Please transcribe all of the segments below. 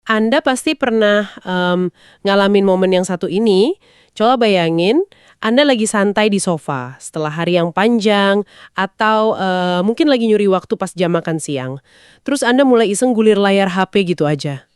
Anda pasti pernah ngalamin momen yang satu ini. Coba bayangin, Anda lagi santai di sofa setelah hari yang panjang, atau mungkin lagi nyuri waktu pas jam makan siang. Terus Anda mulai iseng gulir layar HP gitu aja.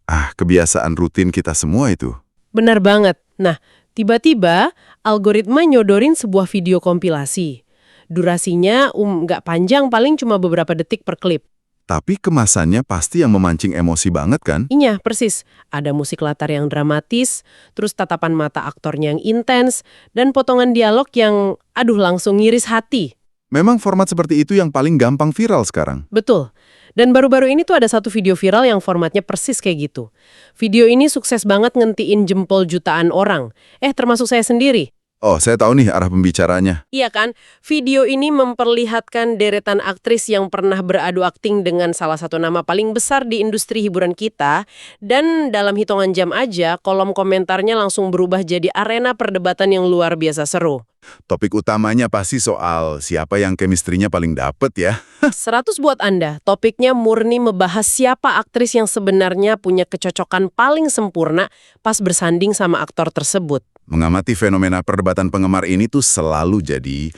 Kebiasaan rutin kita semua itu. Benar banget. Nah, tiba-tiba algoritma nyodorin sebuah video kompilasi. Durasinya nggak panjang, paling cuma beberapa detik per klip. Tapi kemasannya pasti yang memancing emosi banget kan? Iya, persis. Ada musik latar yang dramatis, terus tatapan mata aktornya yang intens, dan potongan dialog yang, langsung ngiris hati. Memang format seperti itu yang paling gampang viral sekarang. Betul. Dan baru-baru ini tuh ada satu video viral yang formatnya persis kayak gitu. Video ini sukses banget ngentiin jempol jutaan orang. Termasuk saya sendiri. Oh, saya tahu nih arah pembicaranya. Iya kan? Video ini memperlihatkan deretan aktris yang pernah beradu akting dengan salah satu nama paling besar di industri hiburan kita, dan dalam hitungan jam aja, kolom komentarnya langsung berubah jadi arena perdebatan yang luar biasa seru. Topik utamanya pasti soal siapa yang chemistry-nya paling dapet ya. 100 buat Anda, topiknya murni membahas siapa aktris yang sebenarnya punya kecocokan paling sempurna pas bersanding sama aktor tersebut. Mengamati fenomena perdebatan penggemar ini tuh selalu jadi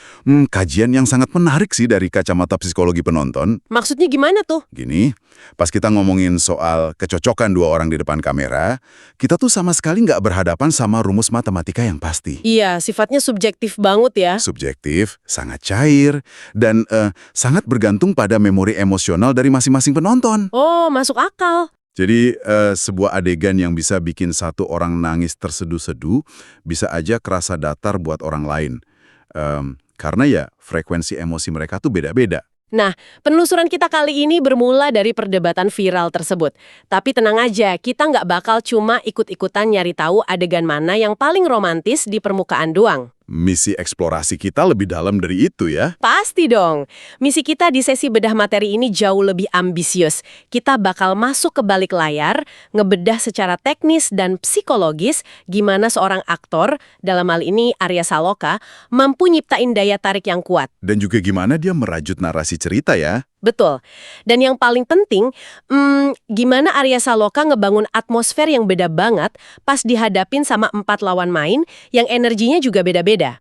kajian yang sangat menarik sih dari kacamata psikologi penonton. Maksudnya gimana tuh? Gini, pas kita ngomongin soal kecocokan dua orang di depan kamera, kita tuh sama sekali nggak berhadapan sama rumus matematika yang pasti. Iya, sifatnya subjektif banget ya. Subjektif, sangat cair, dan sangat bergantung pada memori emosional dari masing-masing penonton. Oh, masuk akal. Jadi sebuah adegan yang bisa bikin satu orang nangis terseduh-seduh bisa aja kerasa datar buat orang lain. Karena ya frekuensi emosi mereka tuh beda-beda. Nah, penelusuran kita kali ini bermula dari perdebatan viral tersebut. Tapi tenang aja, kita nggak bakal cuma ikut-ikutan nyari tahu adegan mana yang paling romantis di permukaan doang. Misi eksplorasi kita lebih dalam dari itu ya. Pasti dong. Misi kita di sesi bedah materi ini jauh lebih ambisius. Kita bakal masuk ke balik layar, ngebedah secara teknis dan psikologis gimana seorang aktor, dalam hal ini Arya Saloka, mampu nyiptain daya tarik yang kuat. Dan juga gimana dia merajut narasi cerita ya. Betul. Dan yang paling penting, gimana Arya Saloka ngebangun atmosfer yang beda banget pas dihadapin sama 4 lawan main yang energinya juga beda-beda.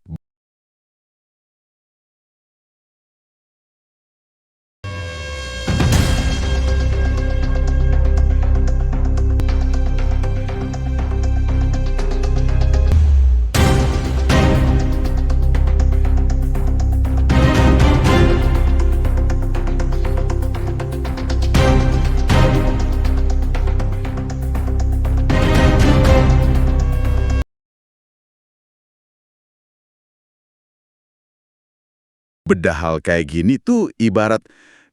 Bedah hal kayak gini tuh ibarat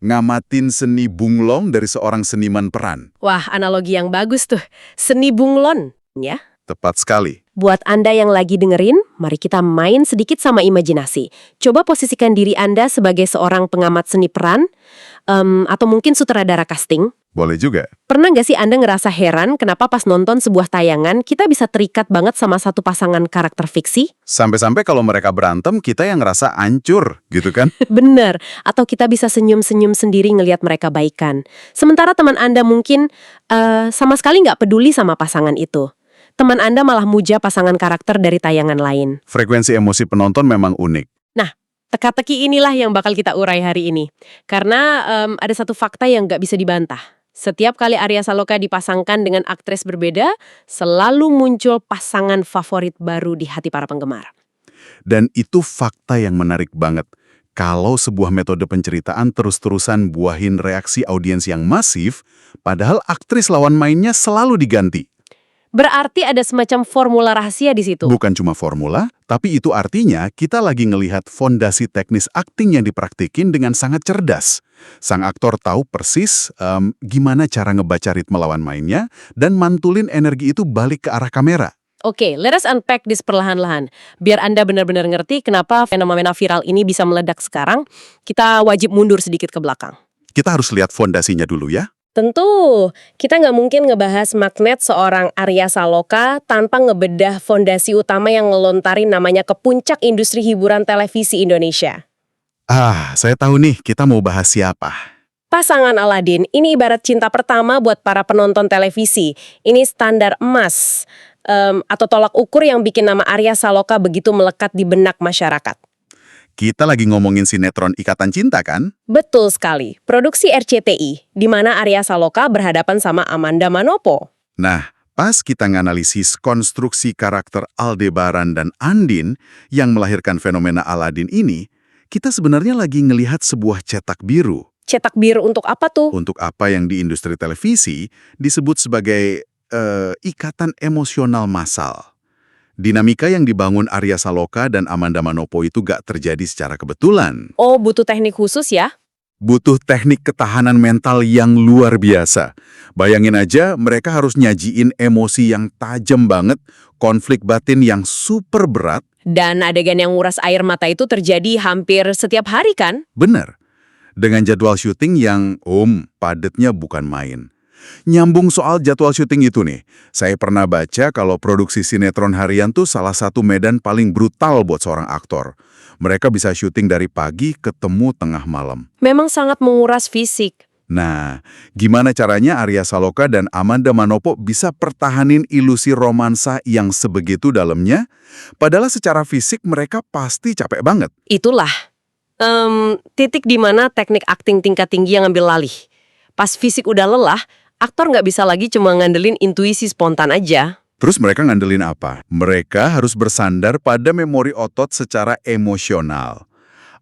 ngamatin seni bunglon dari seorang seniman peran. Wah, analogi yang bagus tuh. Seni bunglon, ya. Tepat sekali. Buat Anda yang lagi dengerin, mari kita main sedikit sama imajinasi. Coba posisikan diri Anda sebagai seorang pengamat seni peran, atau mungkin sutradara casting. Boleh juga. Pernah nggak sih Anda ngerasa heran kenapa pas nonton sebuah tayangan, kita bisa terikat banget sama satu pasangan karakter fiksi? Sampai-sampai kalau mereka berantem, kita yang ngerasa ancur, gitu kan? Bener. Atau kita bisa senyum-senyum sendiri ngelihat mereka baikan. Sementara teman Anda mungkin sama sekali nggak peduli sama pasangan itu. Teman Anda malah muja pasangan karakter dari tayangan lain. Frekuensi emosi penonton memang unik. Nah, teka-teki inilah yang bakal kita urai hari ini. Karena ada satu fakta yang nggak bisa dibantah. Setiap kali Arya Saloka dipasangkan dengan aktris berbeda, selalu muncul pasangan favorit baru di hati para penggemar. Dan itu fakta yang menarik banget. Kalau sebuah metode penceritaan terus-terusan buahin reaksi audiens yang masif, padahal aktris lawan mainnya selalu diganti. Berarti ada semacam formula rahasia di situ. Bukan cuma formula, tapi itu artinya kita lagi ngelihat fondasi teknis akting yang dipraktikin dengan sangat cerdas. Sang aktor tahu persis gimana cara ngebaca ritme lawan mainnya dan mantulin energi itu balik ke arah kamera. Oke, let us unpack this perlahan-lahan. Biar Anda benar-benar ngerti kenapa fenomena viral ini bisa meledak sekarang, kita wajib mundur sedikit ke belakang. Kita harus lihat fondasinya dulu ya. Tentu, kita nggak mungkin ngebahas magnet seorang Arya Saloka tanpa ngebedah fondasi utama yang ngelontarin namanya ke puncak industri hiburan televisi Indonesia. Saya tahu nih kita mau bahas siapa. Pasangan Aladin, ini ibarat cinta pertama buat para penonton televisi. Ini standar emas, atau tolak ukur yang bikin nama Arya Saloka begitu melekat di benak masyarakat. Kita lagi ngomongin sinetron Ikatan Cinta kan? Betul sekali, produksi RCTI, di mana Arya Saloka berhadapan sama Amanda Manopo. Nah, pas kita nganalisis konstruksi karakter Aldebaran dan Andin yang melahirkan fenomena Aladin ini, kita sebenarnya lagi ngelihat sebuah cetak biru. Cetak biru untuk apa tuh? Untuk apa yang di industri televisi disebut sebagai ikatan emosional massal. Dinamika yang dibangun Arya Saloka dan Amanda Manopo itu gak terjadi secara kebetulan. Oh, butuh teknik khusus ya? Butuh teknik ketahanan mental yang luar biasa. Bayangin aja mereka harus nyajiin emosi yang tajam banget, konflik batin yang super berat. Dan adegan yang nguras air mata itu terjadi hampir setiap hari kan? Bener. Dengan jadwal syuting yang padatnya bukan main. Nyambung soal jadwal syuting itu nih, saya pernah baca kalau produksi sinetron harian tuh salah satu medan paling brutal buat seorang aktor. Mereka bisa syuting dari pagi ketemu tengah malam. Memang sangat menguras fisik. Nah, gimana caranya Arya Saloka dan Amanda Manopo bisa pertahanin ilusi romansa yang sebegitu dalamnya? Padahal secara fisik mereka pasti capek banget. Itulah titik di mana teknik akting tingkat tinggi yang ngambil lalih. Pas fisik udah lelah, aktor nggak bisa lagi cuma ngandelin intuisi spontan aja. Terus mereka ngandelin apa? Mereka harus bersandar pada memori otot secara emosional.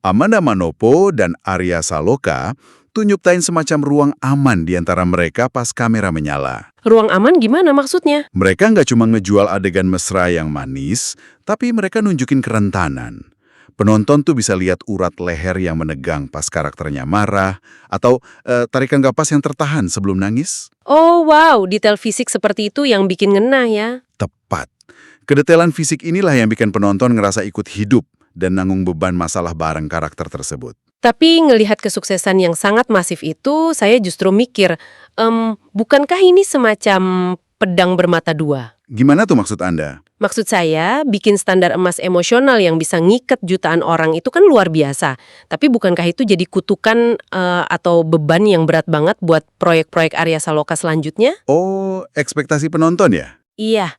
Amanda Manopo dan Arya Saloka tuh nyiptain semacam ruang aman di antara mereka pas kamera menyala. Ruang aman gimana maksudnya? Mereka nggak cuma ngejual adegan mesra yang manis, tapi mereka nunjukin kerentanan. Penonton tuh bisa lihat urat leher yang menegang pas karakternya marah, atau tarikan kapas yang tertahan sebelum nangis. Oh wow, detail fisik seperti itu yang bikin ngena ya. Tepat. Kedetailan fisik inilah yang bikin penonton ngerasa ikut hidup dan nanggung beban masalah bareng karakter tersebut. Tapi ngelihat kesuksesan yang sangat masif itu, saya justru mikir, bukankah ini semacam pedang bermata dua? Gimana tuh maksud Anda? Maksud saya, bikin standar emas emosional yang bisa ngiket jutaan orang itu kan luar biasa. Tapi bukankah itu jadi kutukan atau beban yang berat banget buat proyek-proyek Arya Saloka selanjutnya? Oh, ekspektasi penonton ya? Iya.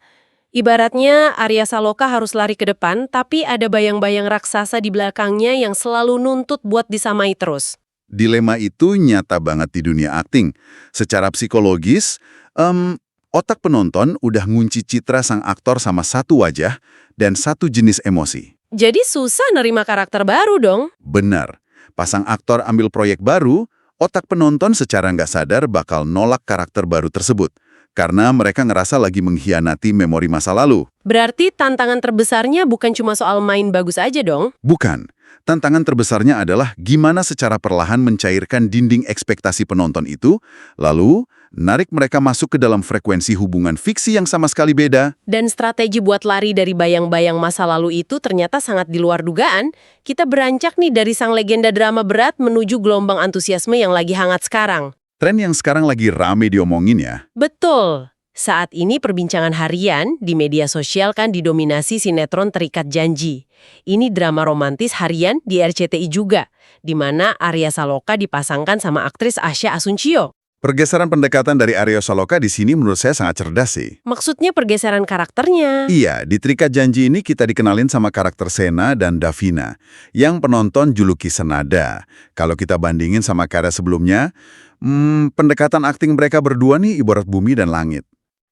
Ibaratnya Arya Saloka harus lari ke depan, tapi ada bayang-bayang raksasa di belakangnya yang selalu nuntut buat disamai terus. Dilema itu nyata banget di dunia akting. Secara psikologis, otak penonton udah ngunci citra sang aktor sama satu wajah dan satu jenis emosi. Jadi susah nerima karakter baru dong? Benar. Pasang aktor ambil proyek baru, otak penonton secara nggak sadar bakal nolak karakter baru tersebut. Karena mereka ngerasa lagi mengkhianati memori masa lalu. Berarti tantangan terbesarnya bukan cuma soal main bagus aja dong? Bukan. Tantangan terbesarnya adalah gimana secara perlahan mencairkan dinding ekspektasi penonton itu, lalu narik mereka masuk ke dalam frekuensi hubungan fiksi yang sama sekali beda. Dan strategi buat lari dari bayang-bayang masa lalu itu ternyata sangat di luar dugaan. Kita beranjak nih dari sang legenda drama berat menuju gelombang antusiasme yang lagi hangat sekarang. Tren yang sekarang lagi rame diomongin ya. Betul. Saat ini perbincangan harian di media sosial kan didominasi sinetron Terikat Janji. Ini drama romantis harian di RCTI juga, di mana Arya Saloka dipasangkan sama aktris Asya Asuncio. Pergeseran pendekatan dari Arya Saloka di sini menurut saya sangat cerdas sih. Maksudnya pergeseran karakternya. Iya, di Terikat Janji ini kita dikenalin sama karakter Sena dan Davina, yang penonton juluki Senada. Kalau kita bandingin sama karya sebelumnya, pendekatan akting mereka berdua nih ibarat bumi dan langit.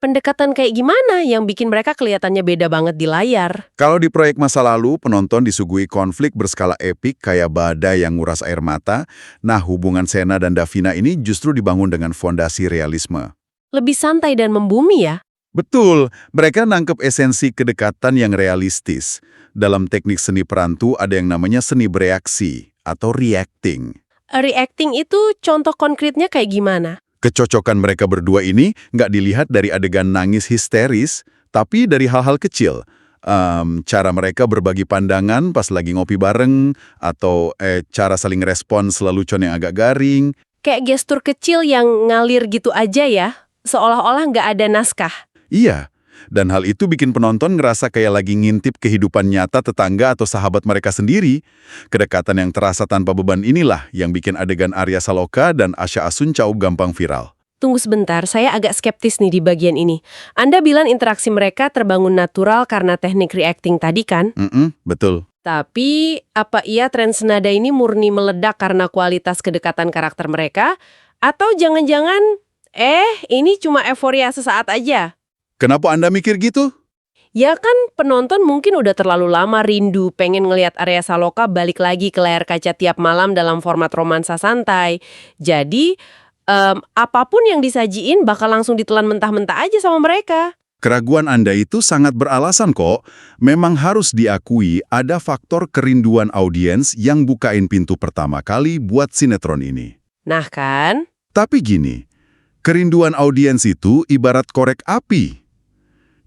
Pendekatan kayak gimana yang bikin mereka kelihatannya beda banget di layar? Kalau di proyek masa lalu, penonton disuguhi konflik berskala epik kayak badai yang nguras air mata. Nah, hubungan Sena dan Davina ini justru dibangun dengan fondasi realisme. Lebih santai dan membumi ya? Betul, mereka nangkep esensi kedekatan yang realistis. Dalam teknik seni peran tuh ada yang namanya seni bereaksi atau reacting. Reacting itu contoh konkretnya kayak gimana? Kecocokan mereka berdua ini nggak dilihat dari adegan nangis histeris, tapi dari hal-hal kecil. Cara mereka berbagi pandangan pas lagi ngopi bareng, atau cara saling respons lelucon yang agak garing. Kayak gestur kecil yang ngalir gitu aja ya, seolah-olah nggak ada naskah. Iya, Dan hal itu bikin penonton ngerasa kayak lagi ngintip kehidupan nyata tetangga atau sahabat mereka sendiri. Kedekatan yang terasa tanpa beban inilah yang bikin adegan Arya Saloka dan Asha Asuncao gampang viral. Tunggu sebentar, saya agak skeptis nih di bagian ini. Anda bilang interaksi mereka terbangun natural karena teknik reacting tadi kan? Betul. Tapi, apa iya tren senada ini murni meledak karena kualitas kedekatan karakter mereka? Atau jangan-jangan, ini cuma euforia sesaat aja? Kenapa Anda mikir gitu? Ya kan, penonton mungkin udah terlalu lama rindu pengen ngelihat Arya Saloka balik lagi ke layar kaca tiap malam dalam format romansa santai. Jadi, apapun yang disajiin bakal langsung ditelan mentah-mentah aja sama mereka. Keraguan Anda itu sangat beralasan kok. Memang harus diakui ada faktor kerinduan audiens yang bukain pintu pertama kali buat sinetron ini. Nah kan? Tapi gini, kerinduan audiens itu ibarat korek api.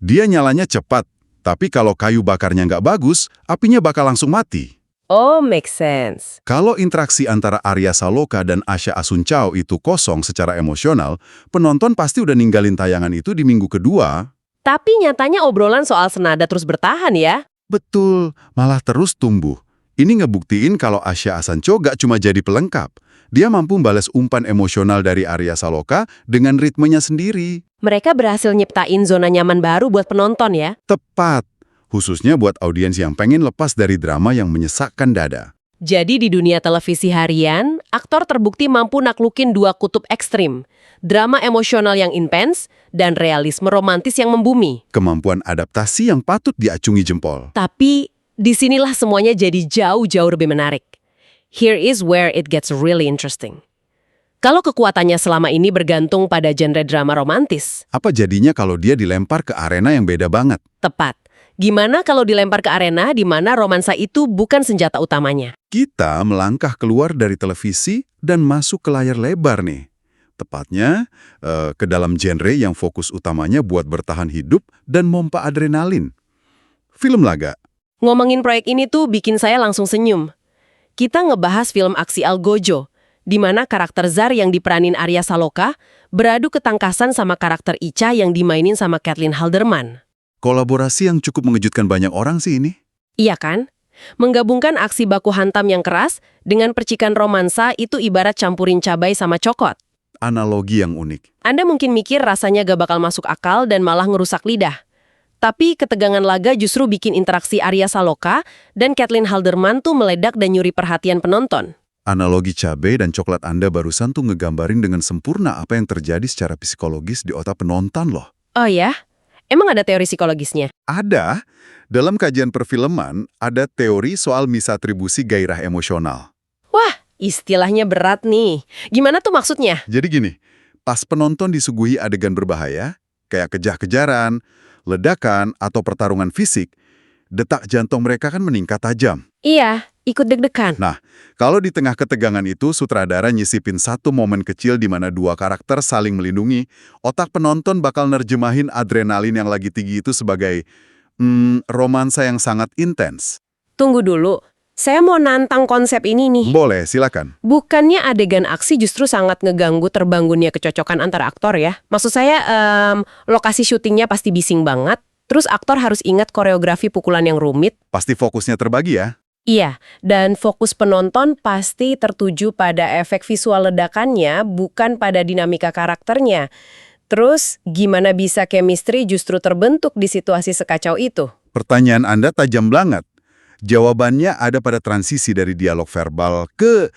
Dia nyalanya cepat, tapi kalau kayu bakarnya nggak bagus, apinya bakal langsung mati. Oh, make sense. Kalau interaksi antara Arya Saloka dan Asha Asuncao itu kosong secara emosional, penonton pasti udah ninggalin tayangan itu di minggu kedua. Tapi nyatanya obrolan soal senada terus bertahan ya. Betul, malah terus tumbuh. Ini ngebuktiin kalau Asha Asuncao gak cuma jadi pelengkap. Dia mampu balas umpan emosional dari Arya Saloka dengan ritmenya sendiri. Mereka berhasil nyiptain zona nyaman baru buat penonton ya. Tepat, khususnya buat audiens yang pengen lepas dari drama yang menyesakkan dada. Jadi di dunia televisi harian, aktor terbukti mampu naklukin dua kutub ekstrim. Drama emosional yang intens dan realisme romantis yang membumi. Kemampuan adaptasi yang patut diacungi jempol. Tapi disinilah semuanya jadi jauh-jauh lebih menarik. Here is where it gets really interesting. Kalau kekuatannya selama ini bergantung pada genre drama romantis. Apa jadinya kalau dia dilempar ke arena yang beda banget? Tepat. Gimana kalau dilempar ke arena di mana romansa itu bukan senjata utamanya? Kita melangkah keluar dari televisi dan masuk ke layar lebar nih. Tepatnya ke dalam genre yang fokus utamanya buat bertahan hidup dan mompa adrenalin. Film laga. Ngomongin proyek ini tuh bikin saya langsung senyum. Kita ngebahas film aksi Algojo, di mana karakter Zar yang diperanin Arya Saloka beradu ketangkasan sama karakter Icha yang dimainin sama Caitlin Halderman. Kolaborasi yang cukup mengejutkan banyak orang sih ini. Iya kan? Menggabungkan aksi baku hantam yang keras dengan percikan romansa itu ibarat campurin cabai sama cokot. Analogi yang unik. Anda mungkin mikir rasanya gak bakal masuk akal dan malah ngerusak lidah. Tapi ketegangan laga justru bikin interaksi Arya Saloka dan Caitlin Halderman tuh meledak dan nyuri perhatian penonton. Analogi cabai dan coklat Anda barusan tuh ngegambarin dengan sempurna apa yang terjadi secara psikologis di otak penonton loh. Oh ya? Emang ada teori psikologisnya? Ada. Dalam kajian perfilman, ada teori soal misatribusi gairah emosional. Wah, istilahnya berat nih. Gimana tuh maksudnya? Jadi gini, pas penonton disuguhi adegan berbahaya, kayak kejar-kejaran, ledakan, atau pertarungan fisik, detak jantung mereka kan meningkat tajam. Iya, ikut deg-degan. Nah, kalau di tengah ketegangan itu sutradara nyisipin satu momen kecil di mana dua karakter saling melindungi, otak penonton bakal nerjemahin adrenalin yang lagi tinggi itu sebagai romansa yang sangat intens. Tunggu dulu, saya mau nantang konsep ini nih. Boleh, silakan. Bukannya adegan aksi justru sangat ngeganggu terbangunnya kecocokan antara aktor ya? Maksud saya, lokasi syutingnya pasti bising banget, terus aktor harus ingat koreografi pukulan yang rumit. Pasti fokusnya terbagi ya? Iya, dan fokus penonton pasti tertuju pada efek visual ledakannya, bukan pada dinamika karakternya. Terus, gimana bisa chemistry justru terbentuk di situasi sekacau itu? Pertanyaan Anda tajam banget. Jawabannya ada pada transisi dari dialog verbal ke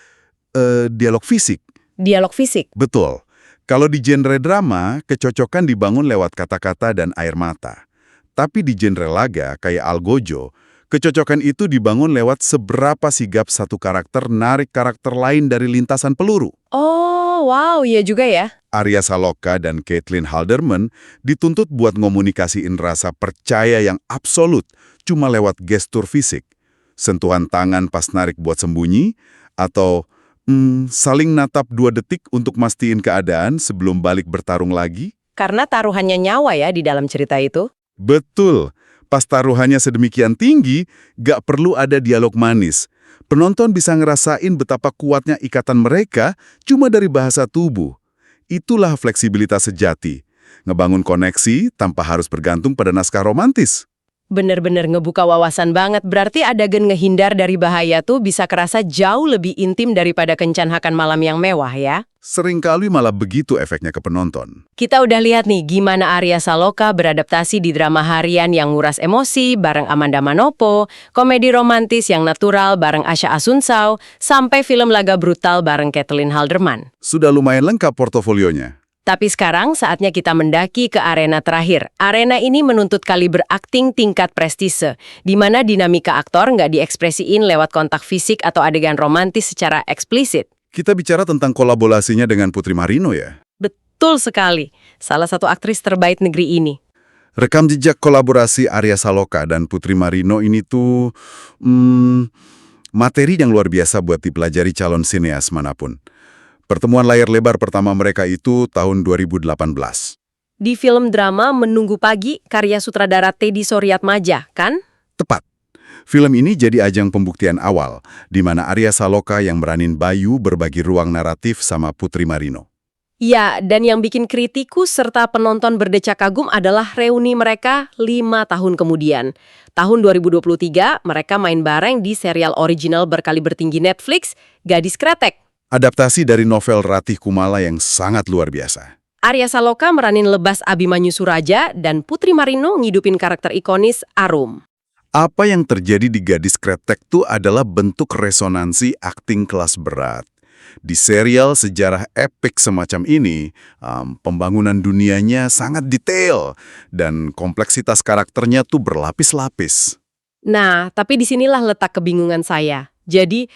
dialog fisik. Dialog fisik? Betul. Kalau di genre drama, kecocokan dibangun lewat kata-kata dan air mata. Tapi di genre laga, kayak Algojo, kecocokan itu dibangun lewat seberapa sigap satu karakter narik karakter lain dari lintasan peluru. Oh, wow, iya juga ya. Arya Saloka dan Caitlin Halderman dituntut buat ngomunikasiin rasa percaya yang absolut cuma lewat gestur fisik. Sentuhan tangan pas narik buat sembunyi, atau saling natap 2 detik untuk mastiin keadaan sebelum balik bertarung lagi. Karena taruhannya nyawa ya di dalam cerita itu. Betul. Pas taruhannya sedemikian tinggi, gak perlu ada dialog manis. Penonton bisa ngerasain betapa kuatnya ikatan mereka cuma dari bahasa tubuh. Itulah fleksibilitas sejati. ngebangun koneksi tanpa harus bergantung pada naskah romantis. Bener-bener ngebuka wawasan banget. Berarti adegan ngehindar dari bahaya tuh bisa kerasa jauh lebih intim daripada kencan hakan malam yang mewah ya. Seringkali malah begitu efeknya ke penonton. Kita udah lihat nih gimana Arya Saloka beradaptasi di drama harian yang nguras emosi bareng Amanda Manopo, komedi romantis yang natural bareng Asha Asunsao, sampai film laga brutal bareng Caitlin Halderman. Sudah lumayan lengkap portofolionya. Tapi sekarang saatnya kita mendaki ke arena terakhir. Arena ini menuntut kaliber akting tingkat prestise, di mana dinamika aktor nggak diekspresiin lewat kontak fisik atau adegan romantis secara eksplisit. Kita bicara tentang kolaborasinya dengan Putri Marino ya. Betul sekali, salah satu aktris terbaik negeri ini. Rekam jejak kolaborasi Arya Saloka dan Putri Marino ini tuh materi yang luar biasa buat dipelajari calon sineas manapun. Pertemuan layar lebar pertama mereka itu tahun 2018. Di film drama Menunggu Pagi, karya sutradara Teddy Soryatmadja, kan? Tepat. Film ini jadi ajang pembuktian awal, di mana Arya Saloka yang meranin Bayu berbagi ruang naratif sama Putri Marino. Ya, dan yang bikin kritikus serta penonton berdecak kagum adalah reuni mereka 5 tahun kemudian. Tahun 2023, mereka main bareng di serial original berkaliber tinggi Netflix, Gadis Kretek. Adaptasi dari novel Ratih Kumala yang sangat luar biasa. Arya Saloka meranin Lebas Abimanyu Suraja dan Putri Marino ngidupin karakter ikonis Arum. Apa yang terjadi di Gadis Kretek itu adalah bentuk resonansi akting kelas berat. Di serial sejarah epik semacam ini, pembangunan dunianya sangat detail dan kompleksitas karakternya tuh berlapis-lapis. Nah, tapi disinilah letak kebingungan saya. Jadi,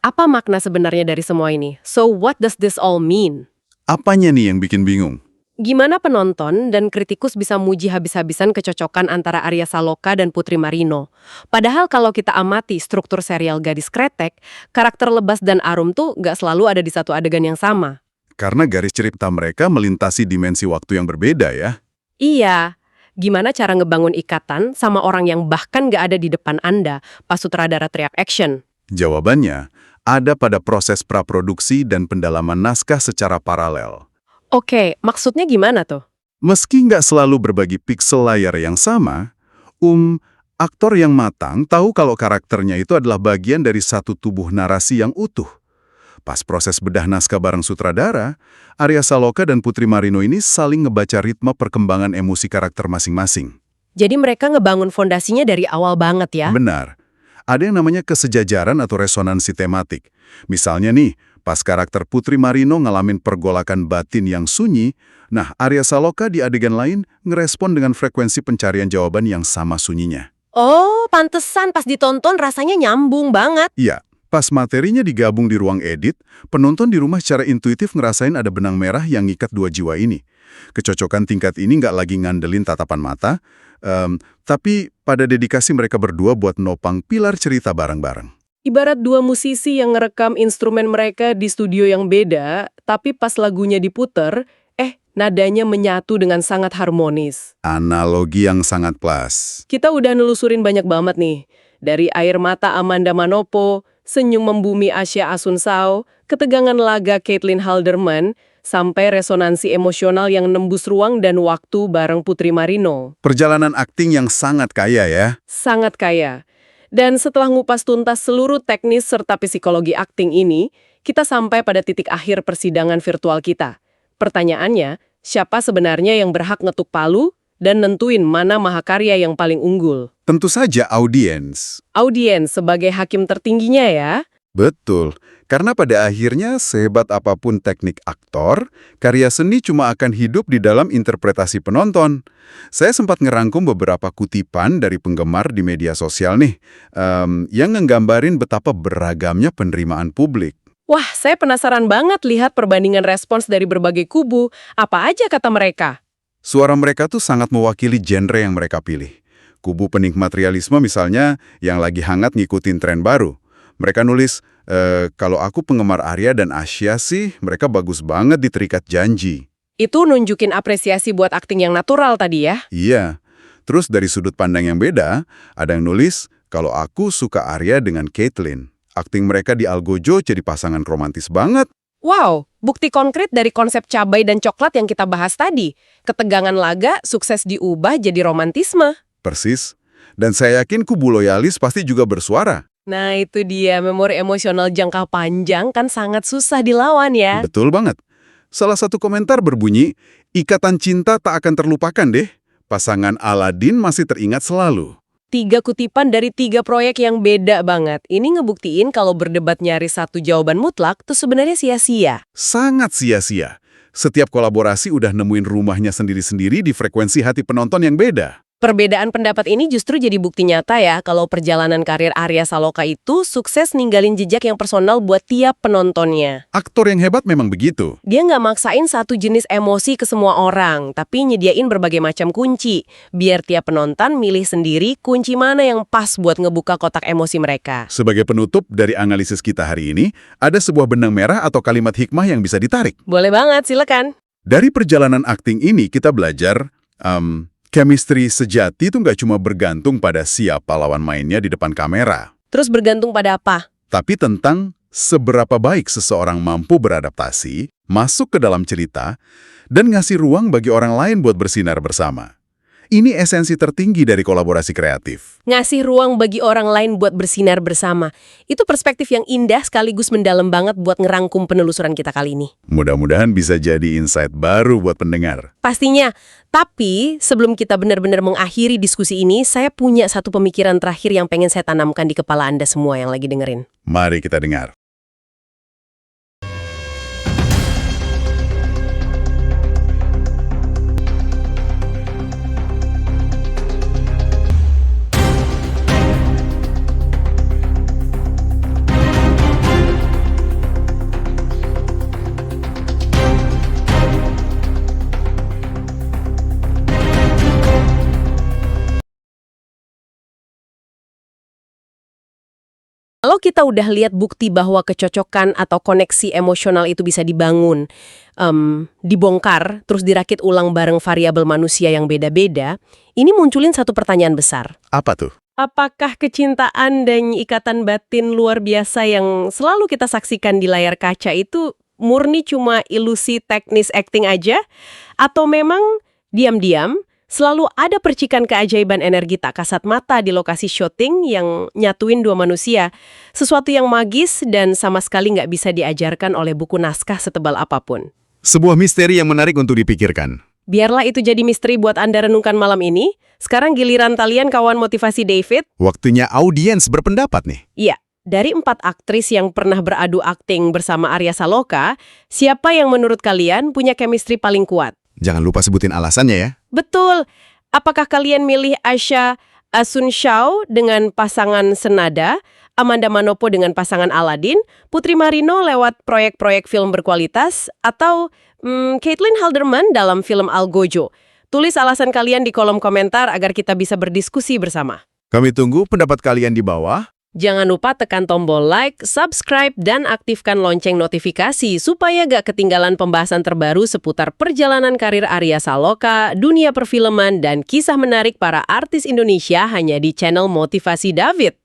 apa makna sebenarnya dari semua ini? So, what does this all mean? Apanya nih yang bikin bingung? Gimana penonton dan kritikus bisa muji habis-habisan kecocokan antara Arya Saloka dan Putri Marino? Padahal kalau kita amati struktur serial Gadis Kretek, karakter Lebas dan Arum tuh nggak selalu ada di satu adegan yang sama. Karena garis cerita mereka melintasi dimensi waktu yang berbeda ya. Iya, gimana cara ngebangun ikatan sama orang yang bahkan nggak ada di depan Anda pas sutradara teriak action? Jawabannya ada pada proses praproduksi dan pendalaman naskah secara paralel. Oke, maksudnya gimana tuh? Meski nggak selalu berbagi piksel layar yang sama, aktor yang matang tahu kalau karakternya itu adalah bagian dari satu tubuh narasi yang utuh. Pas proses bedah naskah bareng sutradara, Arya Saloka dan Putri Marino ini saling ngebaca ritme perkembangan emosi karakter masing-masing. Jadi mereka ngebangun fondasinya dari awal banget ya? Benar. Ada yang namanya kesejajaran atau resonansi tematik. Misalnya nih, pas karakter Putri Marino ngalamin pergolakan batin yang sunyi, nah Arya Saloka di adegan lain ngerespon dengan frekuensi pencarian jawaban yang sama sunyinya. Oh, pantesan pas ditonton rasanya nyambung banget. Iya, pas materinya digabung di ruang edit, penonton di rumah secara intuitif ngerasain ada benang merah yang ngikat dua jiwa ini. Kecocokan tingkat ini nggak lagi ngandelin tatapan mata, tapi pada dedikasi mereka berdua buat nopang pilar cerita bareng-bareng. Ibarat dua musisi yang ngerekam instrumen mereka di studio yang beda, tapi pas lagunya diputer, nadanya menyatu dengan sangat harmonis. Analogi yang sangat pas. Kita udah nelusurin banyak banget nih. Dari Air Mata Amanda Manopo, Senyum Membumi Asha Asunsao, ketegangan laga Caitlin Halderman, sampai resonansi emosional yang nembus ruang dan waktu bareng Putri Marino. Perjalanan akting yang sangat kaya ya. Sangat kaya. Dan setelah ngupas tuntas seluruh teknis serta psikologi akting ini, kita sampai pada titik akhir persidangan virtual kita. Pertanyaannya, siapa sebenarnya yang berhak ngetuk palu dan nentuin mana mahakarya yang paling unggul? Tentu saja audiens. Audiens sebagai hakim tertingginya ya. Betul, karena pada akhirnya sehebat apapun teknik aktor, karya seni cuma akan hidup di dalam interpretasi penonton. Saya sempat ngerangkum beberapa kutipan dari penggemar di media sosial nih, yang nggambarin betapa beragamnya penerimaan publik. Wah, saya penasaran banget lihat perbandingan respons dari berbagai kubu. Apa aja kata mereka? Suara mereka tuh sangat mewakili genre yang mereka pilih. Kubu penikmat realisme misalnya, yang lagi hangat ngikutin tren baru. Mereka nulis, kalau aku penggemar Arya dan Asya sih, mereka bagus banget di Terikat Janji. Itu nunjukin apresiasi buat akting yang natural tadi ya? Iya. Terus dari sudut pandang yang beda, ada yang nulis, kalau aku suka Arya dengan Caitlin. Akting mereka di Algojo jadi pasangan romantis banget. Wow, bukti konkret dari konsep cabai dan coklat yang kita bahas tadi. Ketegangan laga sukses diubah jadi romantisme. Persis. Dan saya yakin kubu loyalis pasti juga bersuara. Nah itu dia, memori emosional jangka panjang kan sangat susah dilawan ya. Betul banget. Salah satu komentar berbunyi, ikatan cinta tak akan terlupakan deh. Pasangan Aladin masih teringat selalu. 3 kutipan dari 3 proyek yang beda banget. Ini ngebuktiin kalau berdebat nyari satu jawaban mutlak tuh sebenarnya sia-sia. Sangat sia-sia. Setiap kolaborasi udah nemuin rumahnya sendiri-sendiri di frekuensi hati penonton yang beda. Perbedaan pendapat ini justru jadi bukti nyata ya kalau perjalanan karir Arya Saloka itu sukses ninggalin jejak yang personal buat tiap penontonnya. Aktor yang hebat memang begitu. Dia nggak maksain satu jenis emosi ke semua orang, tapi nyediain berbagai macam kunci. Biar tiap penonton milih sendiri kunci mana yang pas buat ngebuka kotak emosi mereka. Sebagai penutup dari analisis kita hari ini, ada sebuah benang merah atau kalimat hikmah yang bisa ditarik. Boleh banget, silakan. Dari perjalanan akting ini kita belajar, chemistry sejati itu nggak cuma bergantung pada siapa lawan mainnya di depan kamera, Terus bergantung pada apa? tapi tentang seberapa baik seseorang mampu beradaptasi, masuk ke dalam cerita, dan ngasih ruang bagi orang lain buat bersinar bersama. Ini esensi tertinggi dari kolaborasi kreatif. Ngasih ruang bagi orang lain buat bersinar bersama. Itu perspektif yang indah sekaligus mendalam banget buat ngerangkum penelusuran kita kali ini. Mudah-mudahan bisa jadi insight baru buat pendengar. Pastinya. Tapi sebelum kita benar-benar mengakhiri diskusi ini, saya punya satu pemikiran terakhir yang pengen saya tanamkan di kepala Anda semua yang lagi dengerin. Mari kita dengar. Kalau kita udah lihat bukti bahwa kecocokan atau koneksi emosional itu bisa dibangun, dibongkar, terus dirakit ulang bareng variabel manusia yang beda-beda, ini munculin satu pertanyaan besar. Apa tuh? Apakah kecintaan dan ikatan batin luar biasa yang selalu kita saksikan di layar kaca itu murni cuma ilusi teknis acting aja? Atau memang diam-diam selalu ada percikan keajaiban energi tak kasat mata di lokasi syuting yang nyatuin dua manusia. Sesuatu yang magis dan sama sekali nggak bisa diajarkan oleh buku naskah setebal apapun. Sebuah misteri yang menarik untuk dipikirkan. Biarlah itu jadi misteri buat Anda renungkan malam ini. Sekarang giliran kalian kawan motivasi David. Waktunya audiens berpendapat nih. Iya, dari 4 aktris yang pernah beradu akting bersama Arya Saloka, siapa yang menurut kalian punya chemistry paling kuat? Jangan lupa sebutin alasannya ya. Betul. Apakah kalian milih Asha Asunciao dengan pasangan Senada, Amanda Manopo dengan pasangan Aladin, Putri Marino lewat proyek-proyek film berkualitas, atau Caitlin Halderman dalam film Algojo? Tulis alasan kalian di kolom komentar agar kita bisa berdiskusi bersama. Kami tunggu pendapat kalian di bawah. Jangan lupa tekan tombol like, subscribe, dan aktifkan lonceng notifikasi supaya gak ketinggalan pembahasan terbaru seputar perjalanan karir Arya Saloka, dunia perfilman, dan kisah menarik para artis Indonesia hanya di channel Motivasi David.